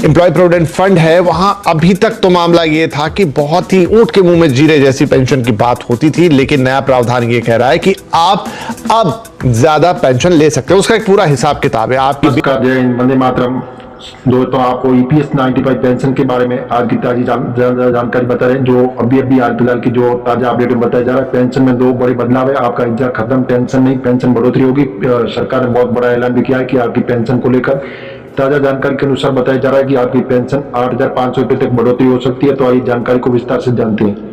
Employ provident fund है, वहां अभी तक तो मामला ये था कि बहुत ही ऊंट के मुंह में जीरे जैसी पेंशन की बात होती थी, लेकिन नया प्रावधान ये कह रहा है कि आप अब ज्यादा पेंशन ले सकते हो। उसका एक पूरा हिसाब किताब है आपकी। वंदे मातरम दोस्तों, आपको ईपीएस 95 पेंशन के बारे में आज की ताजी जानकारी बता रहे हैं। जो अभी आज फिलहाल की जो ताजा अपडेट बताया जा रहा है, पेंशन में दो बड़े बदलाव है। आपका इंतजार खत्म, पेंशन नहीं, पेंशन बढ़ोतरी होगी। सरकार ने बहुत बड़ा ऐलान भी किया है कि आपकी पेंशन को लेकर ताजा जानकारी के अनुसार बताया जा रहा है कि आपकी पेंशन 8,500 रुपए तक बढ़ोतरी हो सकती है। तो आइए जानकारी को विस्तार से जानते हैं।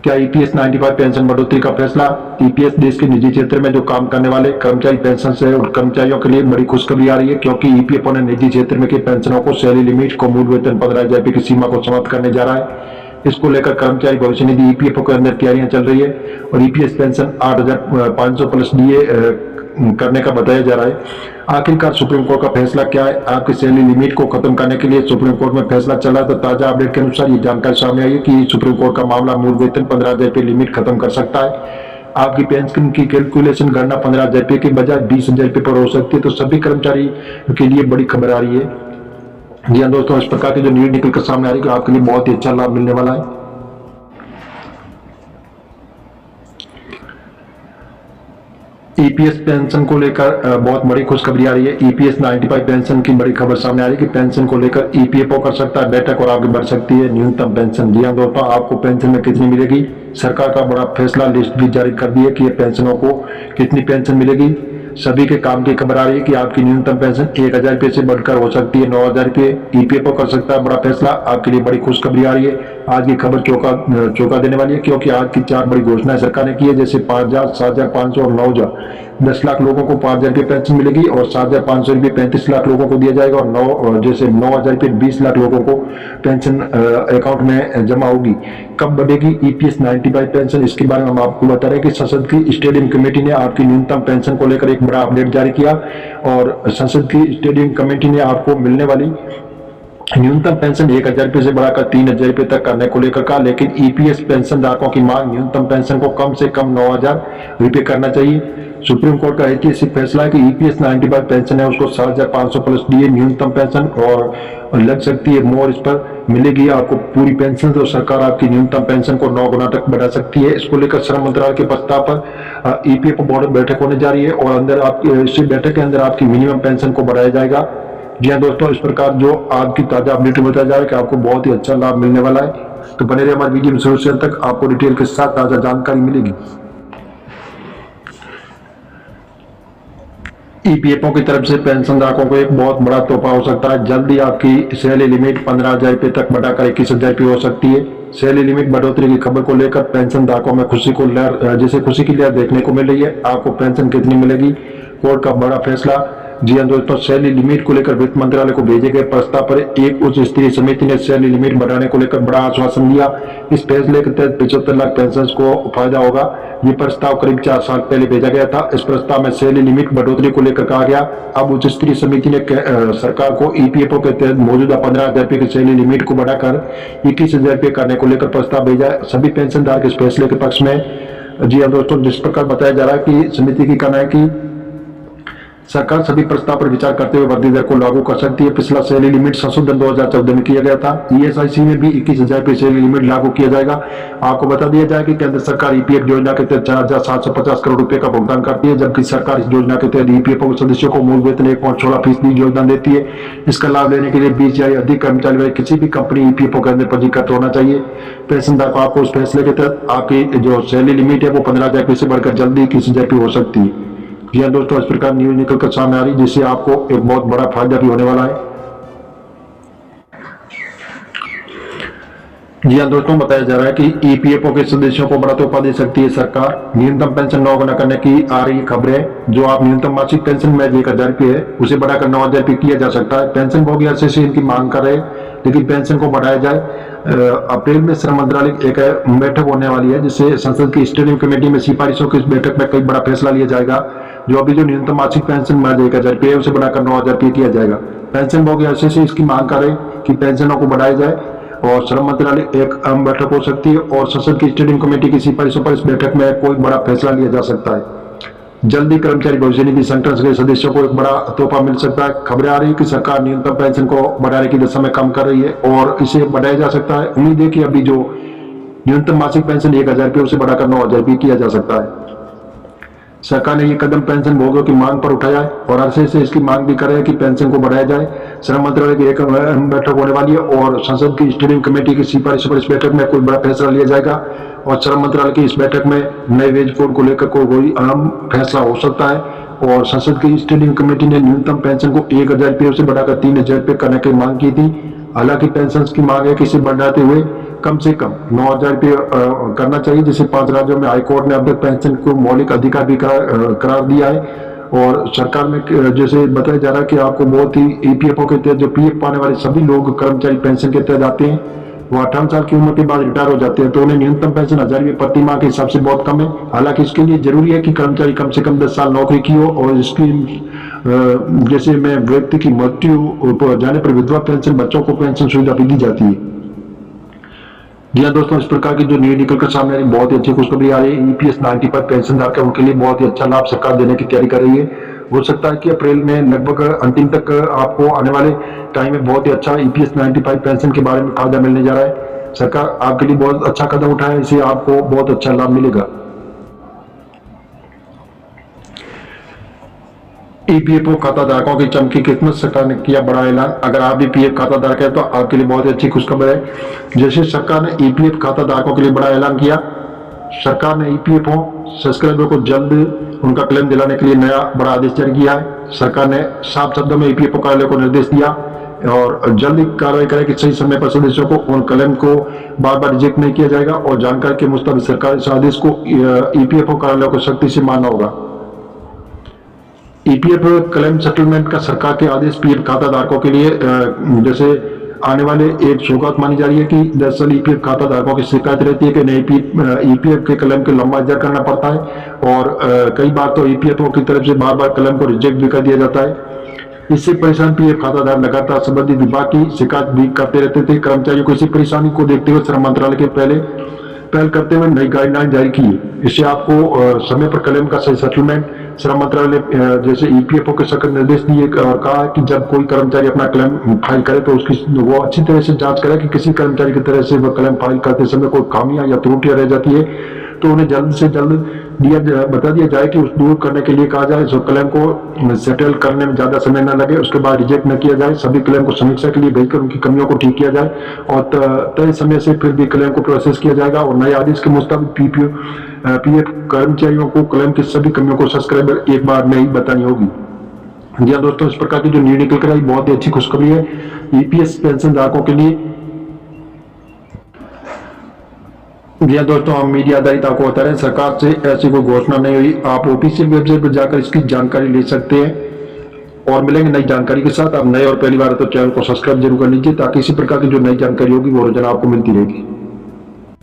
क्या ईपीएस 95 पेंशन बढ़ोतरी का फैसला? ईपीएस देश के निजी क्षेत्र में जो काम करने वाले कर्मचारी पेंशन से और कर्मचारियों के लिए बड़ी खुशखबरी आ रही है, क्योंकि ईपीएफओ ने निजी क्षेत्र में के पेंशनों को सैलरी लिमिट को मूल वेतन 15,000 रुपए की सीमा को समाप्त करने जा रहा है। इसको लेकर कर्मचारी भविष्य निधि ईपीएफओ के अंदर तैयारियां चल रही है और ईपीएस पेंशन 8,500 प्लस डीए करने का बताया जा रहा है। आखिरकार सुप्रीम कोर्ट का फैसला क्या है? आपकी सैलरी लिमिट को खत्म करने के लिए सुप्रीम कोर्ट में फैसला चल रहा है। तो ताजा अपडेट के अनुसार ये जानकारी सामने आई है कि सुप्रीम कोर्ट का मामला मूल वेतन 15,000 रुपए लिमिट खत्म कर सकता है। आपकी पेंशन की कैलकुलेशन गणना 15,000 रुपए के बजाय 20,000 रुपए पर हो सकती है। तो सभी कर्मचारी के लिए बड़ी खबर आ रही है। जी हाँ दोस्तों, इस प्रकार की जो न्यूज निकल कर सामने आ रही है, आपके लिए बहुत ही अच्छा लाभ मिलने वाला है। ईपीएस पेंशन को लेकर बहुत बड़ी खुशखबरी आ रही है। ईपीएस 95 पेंशन की बड़ी खबर सामने आ रही है कि पेंशन को लेकर ईपीएफओ कर सकता है बैठक और आगे बढ़ सकती है न्यूनतम पेंशन। जी हाँ दोस्तों, आपको पेंशन में कितनी मिलेगी? सरकार का बड़ा फैसला, लिस्ट भी जारी कर दी है कि ये पेंशनों को कितनी पेंशन मिलेगी। सभी के काम की खबर आ रही है कि आपकी न्यूनतम पेंशन 1,000 रुपए से बढ़कर हो सकती है 9,000 रुपए। ईपीएफओ कर सकता है बड़ा फैसला। आपके लिए बड़ी खुशखबरी आ रही है। आज की खबर चौंका देने वाली है, क्योंकि आज की 4 बड़ी घोषणाएं सरकार ने की है, जैसे 5,000, 7,500 और 9,000। 10 लाख लोगों को 5,000 रुपये पेंशन मिलेगी और 7,500 रुपये 35 लाख लोगों को दिया जाएगा और 9,000 रुपये 20 लाख लोगों को पेंशन अकाउंट में जमा होगी। कब बढ़ेगी ईपीएस 95 पेंशन? इसके बारे में हम आपको बता रहे हैं कि संसद की स्टैंडिंग कमेटी ने आपकी न्यूनतम पेंशन को लेकर एक बड़ा अपडेट जारी किया और संसद की स्टैंडिंग कमेटी ने आपको मिलने वाली न्यूनतम पेंशन 1,000 रुपए से बढ़ाकर 3,000 रुपए तक करने को लेकर कहा। लेकिन ईपीएस पेंशन धारकों की मांग न्यूनतम पेंशन को कम से कम 9,000 रुपए करना चाहिए। सुप्रीम कोर्ट का ऐतिहासिक फैसला है कि ईपीएस 95 पेंशन है उसको 7,500 प्लस डीए न्यूनतम पेंशन और लग सकती है मोर, इस पर मिलेगी आपको पूरी पेंशन। तो सरकार आपकी न्यूनतम पेंशन को 9 गुना तक बढ़ा सकती है। इसको लेकर श्रम मंत्रालय के प्रस्ताव पर ईपीएफओ बोर्ड बैठक होने जा रही है और अंदर आपकी इसी बैठक के अंदर आपकी मिनिमम पेंशन को बढ़ाया जाएगा। जी हाँ दोस्तों, इस प्रकार जो आज की ताजा अपडेट बताया जा रहा है कि आपको बहुत ही अच्छा लाभ मिलने वाला है। तो बने रहिए हमारे वीडियो में शुरू से अंत तक, आपको डिटेल के साथ ताजा जानकारी मिलेगी। ईपीएफओ की तरफ से पेंशन धारकों को एक बहुत बड़ा तोहफा हो सकता है। जल्दी आपकी सैलरी लिमिट 15,000 रुपए तक बढ़ाकर 21,000 रुपए हो सकती है। सैलरी लिमिट बढ़ोतरी की खबर को लेकर पेंशन धारकों में खुशी की लहर देखने को मिल रही है। आपको पेंशन कितनी मिलेगी? कोर्ट का बड़ा फैसला। जी हाँ दोस्तों, सैलरी लिमिट को लेकर वित्त मंत्रालय को भेजे गए प्रस्ताव पर एक उच्च स्तरीय समिति ने सैलरी लिमिट बढ़ाने को लेकर बड़ा आश्वासन दिया। इस फैसले के तहत 75 लाख पेंशनर्स को फायदा होगा। ये प्रस्ताव करीब 4 साल पहले भेजा गया था। इस प्रस्ताव में सैलरी लिमिट बढ़ोतरी को लेकर कहा गया। अब उच्च स्तरीय समिति ने सरकार को ईपीएफओ के तहत मौजूदा 15,000 रुपए की सैलरी लिमिट को बढ़ाकर 21,000 रुपए करने को लेकर प्रस्ताव भेजा है। सभी पेंशन धारक इस फैसले के पक्ष में। जी हाँ दोस्तों, जिस प्रकार बताया जा रहा है कि समिति की कहना है कि सरकार सभी प्रस्ताव पर विचार करते हुए वृद्धि दर को लागू कर सकती है। पिछला सैलरी लिमिट संशोधन 2014 में किया गया था। ईएसआईसी में भी 21,000 रुपए सैलरी लिमिट लागू किया जाएगा। आपको बता दिया जाए कि केंद्र सरकार ईपीएफ योजना के तहत 4,750 करोड़ रुपए का भुगतान करती है, जबकि सरकार इस योजना के तहत ईपीएफओ के सदस्यों को मूल वेतन 1.16% योगदान देती है। इसका लाभ लेने के लिए 20 या अधिक कर्मचारी वाली किसी भी कंपनी ईपीएफओ के अंदर पंजीकृत होना चाहिए। पेंशनधारक को आपको उस फैसले के तहत आपकी जो सैलरी लिमिट है वो 15,000 रुपए से बढ़कर जल्दी 21,000 रुपए हो सकती है। जी हाँ दोस्तों, इस प्रकार न्यूज निकल कर सामने आ रही है, जिससे आपको एक बहुत बड़ा फायदा भी होने वाला है। जी हाँ दोस्तों, बताया जा रहा है कि ईपीएफओ के सदस्यों को बड़ा तोहफा दे सकती है सरकार। न्यूनतम पेंशन 9 गुना करने की आ रही खबरें। जो आप न्यूनतम मासिक पेंशन में 1,000 रुपये है उसे बढ़ाकर 9,000 रुपये किया जा सकता है। पेंशन भोगी अरसे से इनकी मांग कर रहे, लेकिन पेंशन को बढ़ाया जाए। अप्रैल में श्रम मंत्रालय एक बैठक होने वाली है, जिससे संसद की स्टैंडिंग कमेटी में सिफारिशों की इस बैठक में कई बड़ा फैसला लिया जाएगा। जो न्यूनतम मासिक पेंशन 1,000 रुपये उसे बढ़ाकर 9,000 रुपये किया जाएगा। पेंशन भोगी अरसे से इसकी मांग करे कि पेंशनों को बढ़ाया जाए और श्रम मंत्रालय एक अहम बैठक हो सकती है और संसद की स्टैंडिंग कमेटी की सिफारिशों पर इस बैठक में कोई बड़ा फैसला लिया जा सकता है। जल्दी कर्मचारी भविष्य निधि संगठन के सदस्यों को एक बड़ा तोहफा मिल सकता है। खबरें आ रही है कि सरकार न्यूनतम पेंशन को बढ़ाने की दिशा में काम कर रही है और इसे बढ़ाया जा सकता है। उम्मीद है कि अभी जो न्यूनतम मासिक पेंशन 1000 रुपये उसे बढ़ाकर 9000 रुपये किया जा सकता है। सरकार ने ये कदम पेंशन भोगियों की मांग पर उठाया है और अरसे से इसकी मांग भी कर रहे हैं कि पेंशन को बढ़ाया जाए। श्रम मंत्रालय की एक बैठक होने वाली है और संसद की स्टीयरिंग कमेटी की सिफारिश पर इस बैठक में कोई बड़ा फैसला लिया जाएगा और श्रम मंत्रालय की इस बैठक में नए वेज कोड को लेकर कोई अहम फैसला हो सकता है। और संसद की स्टीयरिंग कमेटी ने न्यूनतम पेंशन को 1000 रुपये से बढ़ाकर 3000 रुपये करने की मांग की थी। हालांकि पेंशन की मांग है कि इसे बढ़ाते हुए कम से कम 9000 रुपये करना चाहिए, जिसे 5 राज्यों में हाईकोर्ट ने अब तक पेंशन को मौलिक अधिकार भी करार दिया है। और सरकार में जैसे बताया जा रहा है कि आपको बहुत ही ईपीएफओ के तहत जो पीएफ पाने वाले सभी लोग कर्मचारी पेंशन के तहत आते हैं, वो 58 साल की उम्र के बाद रिटायर हो जाते हैं, तो उन्हें न्यूनतम पेंशन 1000 रुपये प्रति माह के हिसाब से बहुत कम है। हालांकि इसके लिए जरूरी है कि कर्मचारी कम से कम 10 साल नौकरी की हो और इसकी जैसे में व्यक्ति की मृत्यु जाने पर विधवा पेंशन, बच्चों को पेंशन सुविधा भी दी जाती है। जी हाँ दोस्तों, इस प्रकार की जो न्यूज निकलकर सामने आ रही बहुत ही अच्छी खुशखबरी आ रही है। ईपीएस 95 पेंशन धारक उनके लिए बहुत ही अच्छा लाभ सरकार देने की तैयारी कर रही है। हो सकता है कि अप्रैल में लगभग अंतिम तक आपको आने वाले टाइम में बहुत ही अच्छा ईपीएस 95 पेंशन के बारे में फायदा मिलने जा रहा है। सरकार आपके लिए बहुत अच्छा कदम उठाया, इससे आपको बहुत अच्छा लाभ मिलेगा। ईपीएफओ खाता धारकों की चमकी किस्मत, सरकार ने किया बड़ा ऐलान। अगर आप भी पीएफ खाता धारक है तो आपके लिए बहुत ही अच्छी खुशखबर है। जैसे सरकार ने ईपीएफ खाता धारकों के लिए बड़ा ऐलान किया, सरकार ने ईपीएफओ सब्सक्राइबर को जल्द उनका क्लेम दिलाने के लिए नया बड़ा आदेश जारी किया है। सरकार ने साफ शब्दों में ईपीएफओ कार्यालय को निर्देश दिया और जल्दी कार्रवाई करे कि सही समय पर सदस्यों को उन क्लेम को बार बार रिजेक्ट नहीं किया जाएगा और जानकारी के मुताबिक सरकार इस आदेश को ईपीएफओ कार्यालय को सख्ती से मानना होगा। ईपीएफ क्लेम सेटलमेंट का सरकार के आदेश पीएफ खाता धारकों के लिए जैसे आने वाले एक सौगात मानी जा रही है कि दरअसल ईपीएफ खाता धारकों की शिकायत रहती है कि नए ईपीएफ के क्लेम के लंबा इंतजार करना पड़ता है और कई बार तो ईपीएफओ की तरफ से बार बार क्लेम को रिजेक्ट भी कर दिया जाता है। इससे परेशान पीएफ खाताधार लगातार संबंधित विभाग की शिकायत भी करते रहते थे। कर्मचारियों को इसी परेशानी को देखते हुए श्रम मंत्रालय के पहल करते हुए नई गाइडलाइन जारी की है। इससे आपको समय पर क्लेम का सही सेटलमेंट श्रम मंत्रालय जैसे ईपीएफओ के सख्त निर्देश दिए और कहा कि जब कोई कर्मचारी अपना क्लेम फाइल करे तो उसकी वो अच्छी तरह से जांच करे कि किसी कर्मचारी की तरह से वह क्लेम फाइल करते समय कोई खामियां या त्रुटियां रह जाती है तो उन्हें जल्द से जल्द बता दिया जाए कि उस दूर करने के लिए कहा जाए। सो क्लेम को सेटल करने में ज्यादा समय न लगे, उसके बाद रिजेक्ट न किया जाए। सभी क्लेम को समीक्षा के लिए भेजकर उनकी कमियों को ठीक किया जाए और तय समय से फिर भी क्लेम को प्रोसेस किया जाएगा। और नए आदेश के मुताबिक पीएफ कर्मचारियों को क्लेम की सभी कमियों को सब्सक्राइबर एक बार में ही बतानी होगी। जी हाँ दोस्तों, इस प्रकार की जो न्यूज निकल कर आई बहुत ही अच्छी खुशखबरी है ईपीएस पेंशन धारकों के लिए। जी हाँ दोस्तों, हम मीडिया आधारित आपको बता रहे हैं, सरकार से ऐसी कोई घोषणा नहीं हुई। आप ऑफिशियल वेबसाइट पर जाकर इसकी जानकारी ले सकते हैं और मिलेंगे नई जानकारी के साथ। आप नए और पहली बार तो चैनल को सब्सक्राइब जरूर कर लीजिए ताकि इसी प्रकार की जो नई जानकारी होगी वो रोजाना आपको मिलती रहेगी।